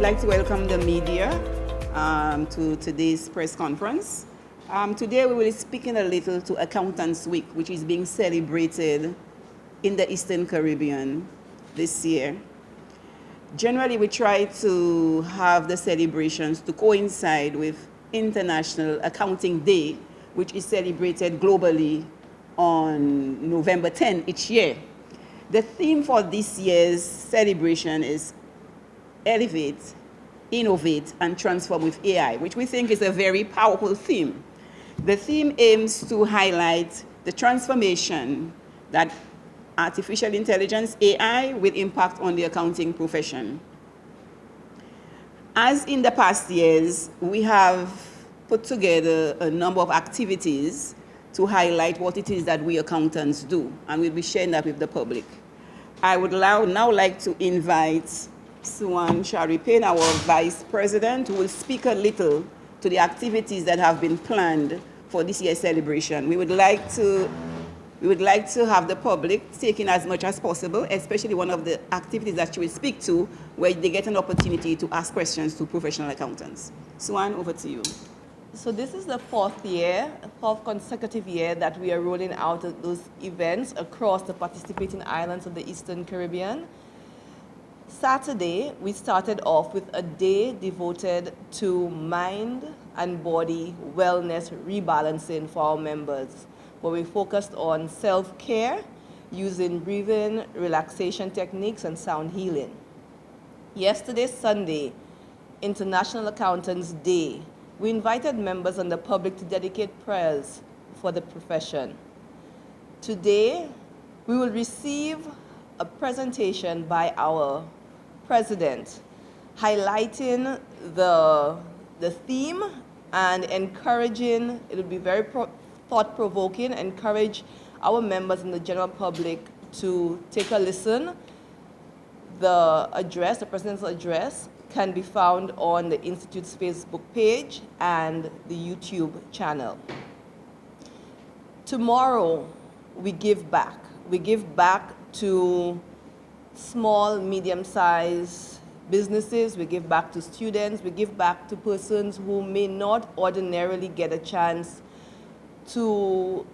like to welcome the media to today's press conference. Today we will be speaking a little to Accountants Week, which is being celebrated in the Eastern Caribbean this year. Generally, we try to have the celebrations to coincide with International Accounting Day, which is celebrated globally on November 10 each year. The theme for this year's celebration is Elevate, Innovate, and Transform with AI, which we think is a very powerful theme. The theme aims to highlight the transformation that artificial intelligence, AI, will impact on the accounting profession. As in the past years, we have put together a number of activities to highlight what it is that we accountants do, and we'll be sharing that with the public. I would now like to invite Suan Sharipain, our Vice President, who will speak a little to the activities that have been planned for this year's celebration. We would like to have the public take in as much as possible, especially one of the activities that she will speak to, where they get an opportunity to ask questions to professional accountants. Suan, over to you. So this is the fourth consecutive year that we are rolling out those events across the participating islands of the Eastern Caribbean. Saturday, we started off with a day devoted to mind and body wellness rebalancing for our members, where we focused on self-care using breathing, relaxation techniques, and sound healing. Yesterday, Sunday, International Accountants Day, we invited members and the public to dedicate prayers for the profession. Today, we will receive a presentation by our president highlighting the theme and encouraging, it will be very thought-provoking, encourage our members and the general public to take a listen. The president's address, can be found on the Institute's Facebook page and the YouTube channel. Tomorrow, we give back. We give back to small, medium-sized businesses. We give back to students. We give back to persons who may not ordinarily get a chance to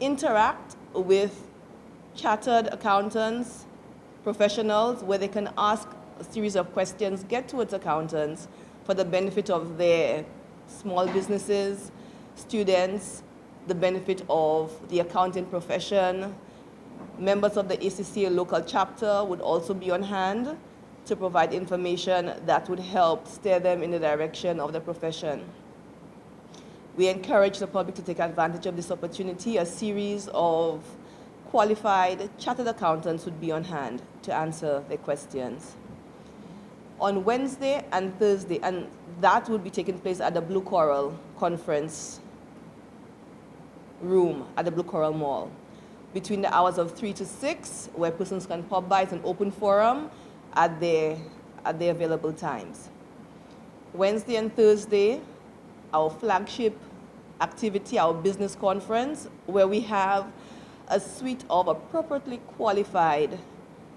interact with chartered accountants, professionals, where they can ask a series of questions, get towards accountants for the benefit of their small businesses, students, the benefit of the accounting profession. Members of the ACCA local chapter would also be on hand to provide information that would help steer them in the direction of the profession. We encourage the public to take advantage of this opportunity. A series of qualified chartered accountants would be on hand to answer their questions. On Wednesday and Thursday, and that would be taking place at the Blue Coral Conference Room at the Blue Coral Mall, between the hours of 3 to 6, where persons can pop by. It's an open forum at their available times. Wednesday and Thursday, our flagship activity, our business conference, where we have a suite of appropriately qualified,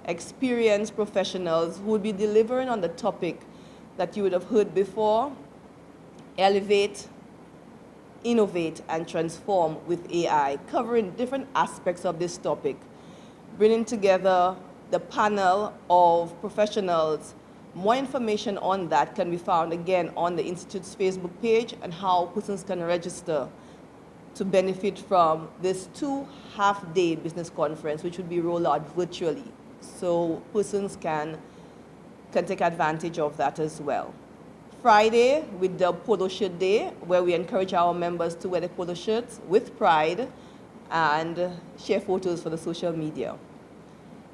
experienced professionals who will be delivering on the topic that you would have heard before: elevate, innovate, and transform with AI, covering different aspects of this topic, bringing together the panel of professionals. More information on that can be found again on the Institute's Facebook page, and how persons can register to benefit from this 2 half-day business conference, which would be rolled out virtually. So persons can take advantage of that as well. Friday, with the polo shirt day, where we encourage our members to wear the polo shirts with pride and share photos for the social media.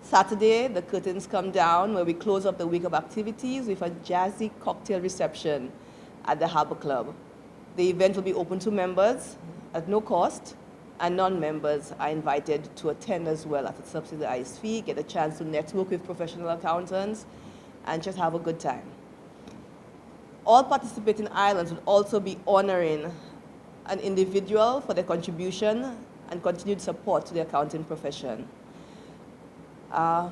Saturday, the curtains come down, where we close up the week of activities with a jazzy cocktail reception at the Harbor Club. The event will be open to members at no cost, and non-members are invited to attend as well at a subsidized fee, get a chance to network with professional accountants, and just have a good time. All participating islands will also be honoring an individual for their contribution and continued support to the accounting profession.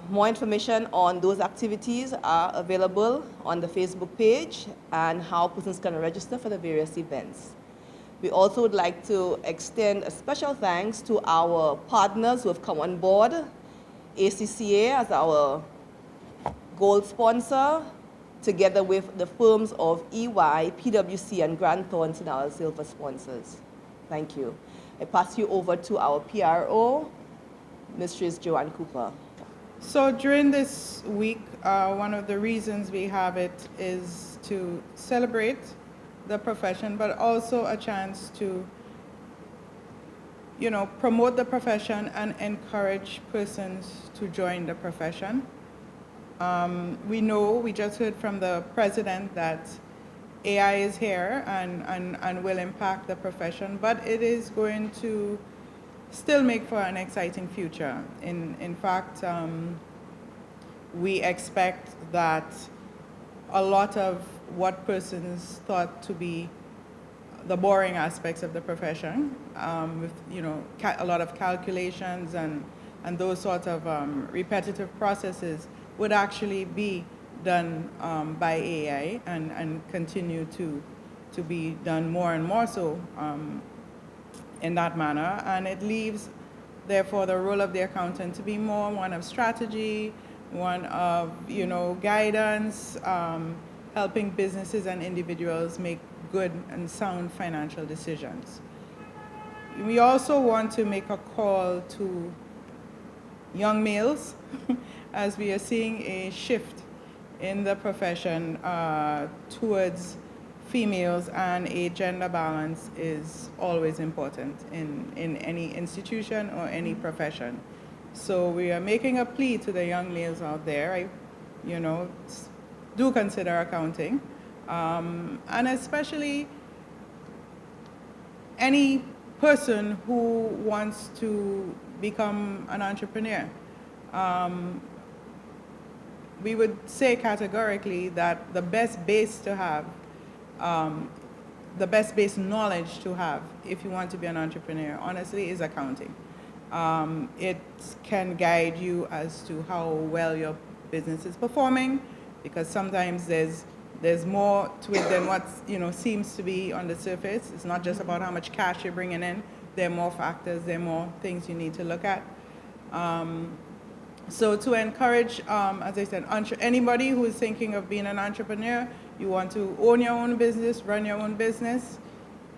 More information on those activities are available on the Facebook page and how persons can register for the various events. We also would like to extend a special thanks to our partners who have come on board, ACCA as our gold sponsor, together with the firms of EY, PwC, and Grant Thornton, our silver sponsors. Thank you. I pass you over to our PRO, Mistress Joanne Cooper. So during this week, one of the reasons we have it is to celebrate the profession, but also a chance to, promote the profession and encourage persons to join the profession. We just heard from the president that AI is here and will impact the profession, but it is going to still make for an exciting future. In fact, we expect that a lot of what persons thought to be the boring aspects of the profession, with a lot of calculations and those sorts of repetitive processes, would actually be done by AI and continue to be done more and more so in that manner. And it leaves, therefore, the role of the accountant to be more one of strategy, one of guidance, helping businesses and individuals make good and sound financial decisions. We also want to make a call to young males as we are seeing a shift in the profession towards females, and a gender balance is always important in any institution or any profession. So we are making a plea to the young males out there, do consider accounting, and especially any person who wants to become an entrepreneur. We would say categorically that the best base to have, the best base knowledge to have if you want to be an entrepreneur, honestly, is accounting. It can guide you as to how well your business is performing, because sometimes there's more to it than what seems to be on the surface. It's not just about how much cash you're bringing in. There are more factors, there are more things you need to look at. So to encourage, as I said, anybody who is thinking of being an entrepreneur, you want to own your own business, run your own business,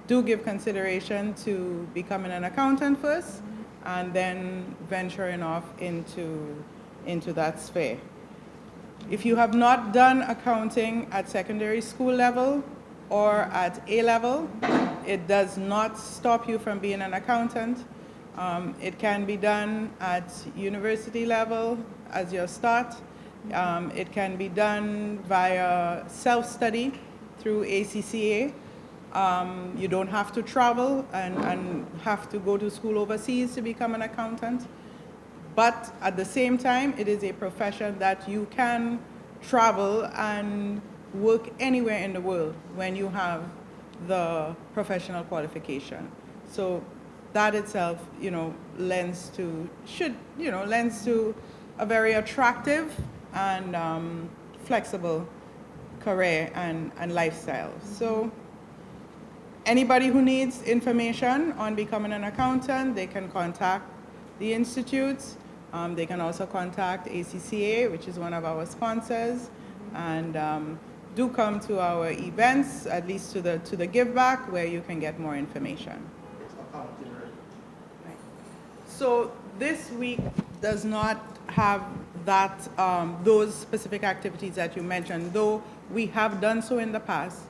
do give consideration to becoming an accountant first, and then venturing off into that sphere. If you have not done accounting at secondary school level or at A level, it does not stop you from being an accountant. It can be done at university level as your start. It can be done via self-study through ACCA. You don't have to travel and have to go to school overseas to become an accountant. But at the same time, it is a profession that you can travel and work anywhere in the world when you have the professional qualification. So that itself, lends to a very attractive and flexible career and lifestyle. So anybody who needs information on becoming an accountant, they can contact the institutes. They can also contact ACCA, which is one of our sponsors, and do come to our events, at least to the Give Back, where you can get more information. So this week does not have those specific activities that you mentioned, though we have done so in the past,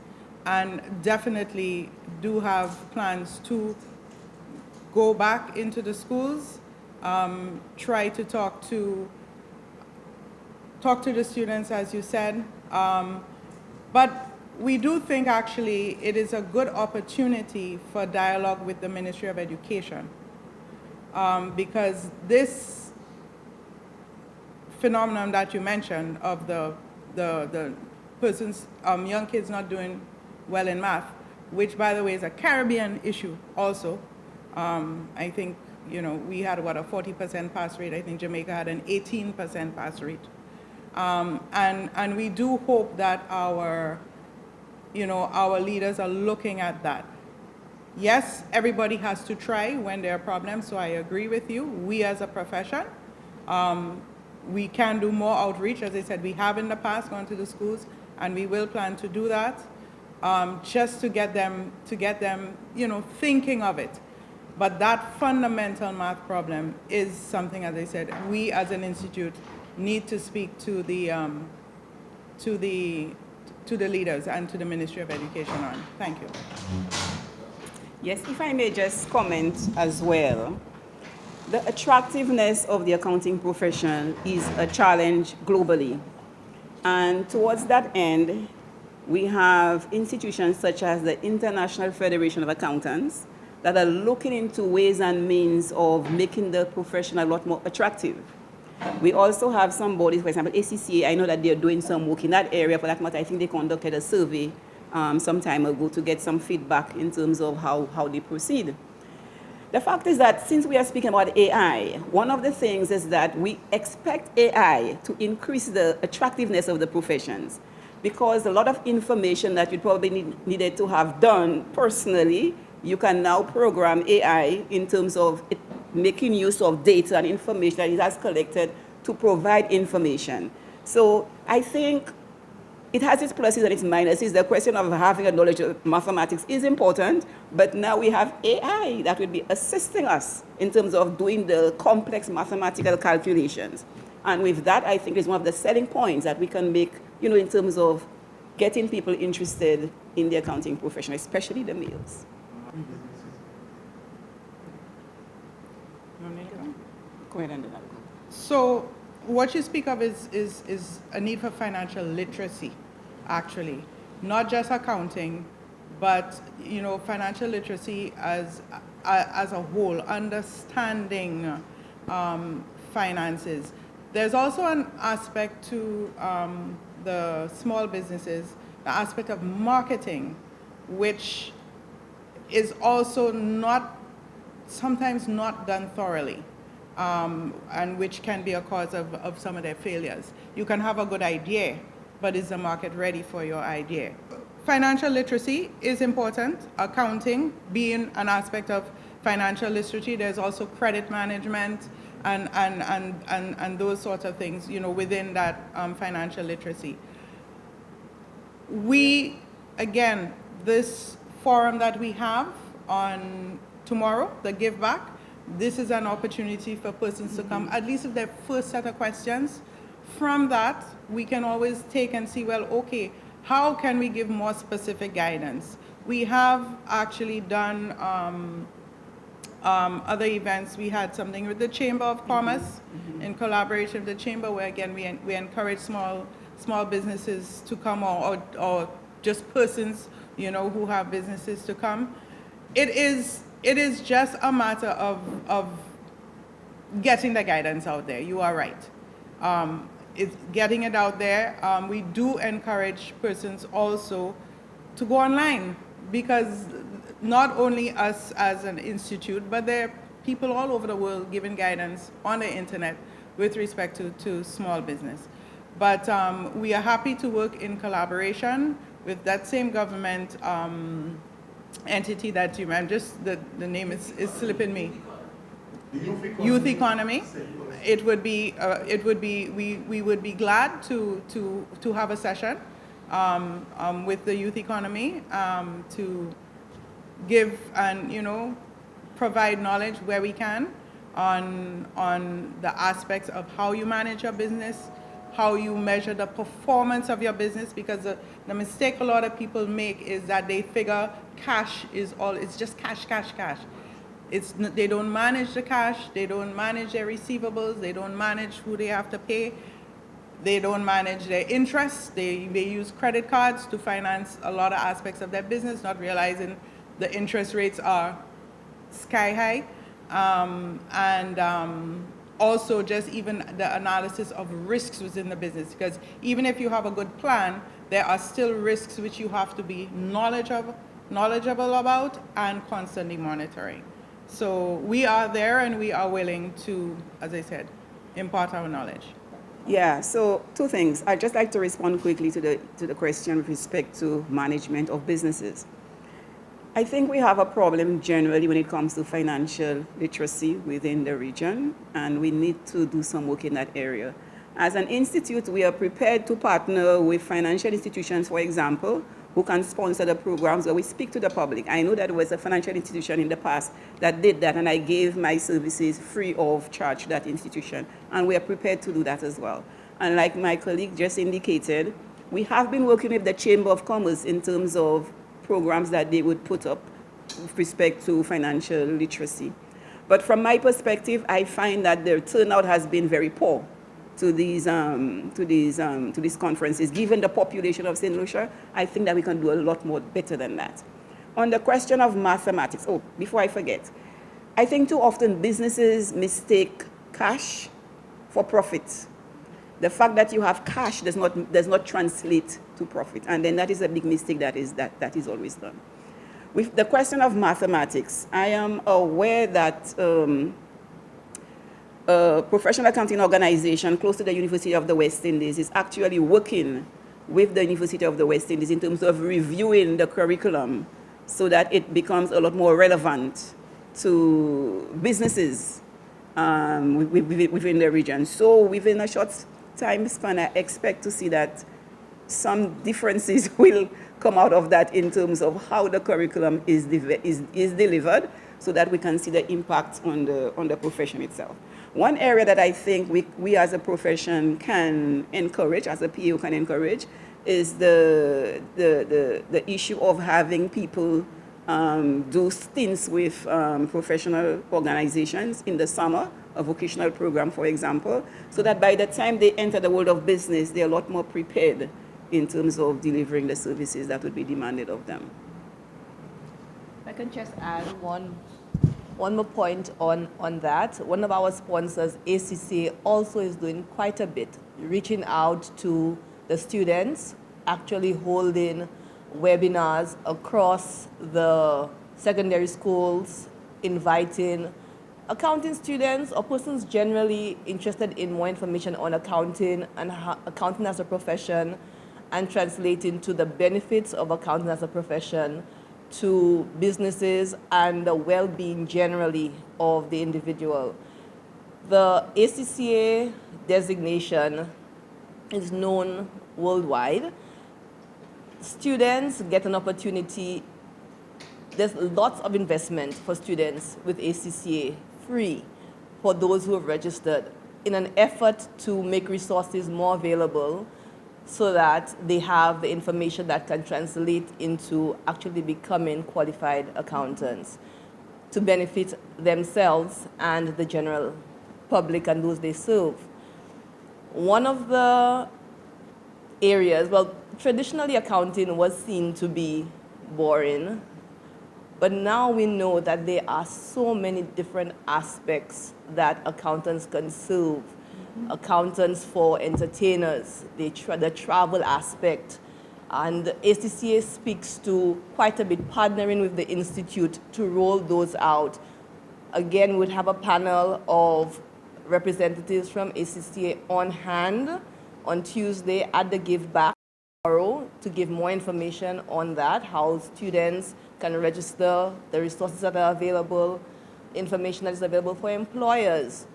and definitely do have plans to go back into the schools, try to talk to the students, as you said, but we do think actually it is a good opportunity for dialogue with the Ministry of Education, because this phenomenon that you mentioned of the persons, young kids not doing well in math, which by the way is a Caribbean issue also. I think we had about a 40% pass rate. I think Jamaica had an 18% pass rate. And we do hope that our leaders are looking at that. Yes, everybody has to try when there are problems, so I agree with you. We as a profession, we can do more outreach. As I said, we have in the past gone to the schools, and we will plan to do that, just to get them, thinking of it. But that fundamental math problem is something, as I said, we as an institute need to speak to the leaders and to the Ministry of Education on. Thank you. Yes, if I may just comment as well. The attractiveness of the accounting profession is a challenge globally. And towards that end, we have institutions such as the International Federation of Accountants that are looking into ways and means of making the profession a lot more attractive. We also have some bodies, for example, ACCA, I know that they're doing some work in that area. For that matter, I think they conducted a survey some time ago to get some feedback in terms of how they proceed. The fact is that since we are speaking about AI, one of the things is that we expect AI to increase the attractiveness of the professions, because a lot of information that you probably needed to have done personally, you can now program AI in terms of it making use of data and information that it has collected to provide information. So I think it has its pluses and its minuses. The question of having a knowledge of mathematics is important, but now we have AI that will be assisting us in terms of doing the complex mathematical calculations. And with that, I think is one of the selling points that we can make, in terms of getting people interested in the accounting profession, especially the males. Go ahead and do that. So what you speak of is a need for financial literacy, actually. Not just accounting, but financial literacy as a whole, understanding finances. There's also an aspect to the small businesses, the aspect of marketing, which is also sometimes not done thoroughly. And which can be a cause of some of their failures. You can have a good idea, but is the market ready for your idea? Financial literacy is important. Accounting being an aspect of financial literacy. There's also credit management and those sorts of things, within that financial literacy. Again, this forum that we have on tomorrow, the Give Back, this is an opportunity for persons to come, at least with their first set of questions. From that, we can always take and see, well, okay, how can we give more specific guidance? We have actually done other events. We had something with the Chamber of Commerce in collaboration with the Chamber, where again, we encourage small businesses to come, or just persons, who have businesses to come. It is just a matter of getting the guidance out there. You are right. It's getting it out there. We do encourage persons also to go online, because not only us as an institute, but there are people all over the world giving guidance on the internet with respect to small business. But we are happy to work in collaboration with that same government entity that you mentioned. The name is slipping me. Youth economy. It would be we would be glad to have a session with the youth economy to give and provide knowledge where we can on the aspects of how you manage your business, how you measure the performance of your business, because the mistake a lot of people make is that they figure cash is all, it's just cash. They don't manage the cash, they don't manage their receivables, they don't manage who they have to pay, they don't manage their interest, they use credit cards to finance a lot of aspects of their business, not realizing the interest rates are sky high. Also just even the analysis of risks within the business, because even if you have a good plan, there are still risks which you have to be knowledgeable about and constantly monitoring. So we are there and we are willing to, as I said, impart our knowledge. Yeah, so two things. I'd just like to respond quickly to the question with respect to management of businesses. I think we have a problem generally when it comes to financial literacy within the region, and we need to do some work in that area. As an institute, we are prepared to partner with financial institutions, for example, who can sponsor the programs where we speak to the public. I know that there was a financial institution in the past that did that, and I gave my services free of charge to that institution, and we are prepared to do that as well. And like my colleague just indicated, we have been working with the Chamber of Commerce in terms of programs that they would put up with respect to financial literacy. But from my perspective, I find that the turnout has been very poor to these conferences. Given the population of St. Lucia, I think that we can do a lot more better than that. On the question of mathematics, before I forget, I think too often businesses mistake cash for profit. The fact that you have cash does not translate to profit, and then that is a big mistake that is always done. With the question of mathematics, I am aware that a professional accounting organization close to the University of the West Indies is actually working with the University of the West Indies in terms of reviewing the curriculum so that it becomes a lot more relevant to businesses within the region. So within a short time span, I expect to see that some differences will come out of that in terms of how the curriculum is delivered, so that we can see the impact on the profession itself. One area that I think we as a profession can encourage, as a PAO can encourage, is the issue of having people do stints with professional organizations in the summer, a vocational program, for example, so that by the time they enter the world of business, they're a lot more prepared in terms of delivering the services that would be demanded of them. I can just add one more point on that. One of our sponsors, ACCA, also is doing quite a bit, reaching out to the students, actually holding webinars across the secondary schools, inviting accounting students or persons generally interested in more information on accounting and accounting as a profession, and translating to the benefits of accounting as a profession to businesses and the well-being generally of the individual. The ACCA designation is known worldwide. Students get an opportunity. There's lots of investment for students with ACCA, free for those who have registered, in an effort to make resources more available so that they have the information that can translate into actually becoming qualified accountants to benefit themselves and the general public and those they serve. One of the areas, well, traditionally accounting was seen to be boring, but now we know that there are so many different aspects that accountants can serve. Accountants for entertainers, the travel aspect, and ACCA speaks to quite a bit, partnering with the Institute to roll those out. Again, we'd have a panel of representatives from ACCA on hand on Tuesday at the Give Back tomorrow to give more information on that, how students can register, the resources that are available, information that is available for employers,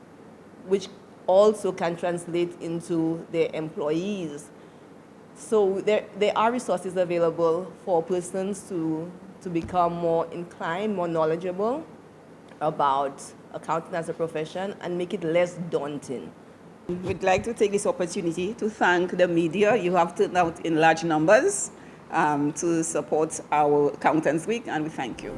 which also can translate into their employees. So there are resources available for persons to become more inclined, more knowledgeable about accounting as a profession and make it less daunting. We'd like to take this opportunity to thank the media. You have turned out in large numbers to support our Accountants Week, and we thank you.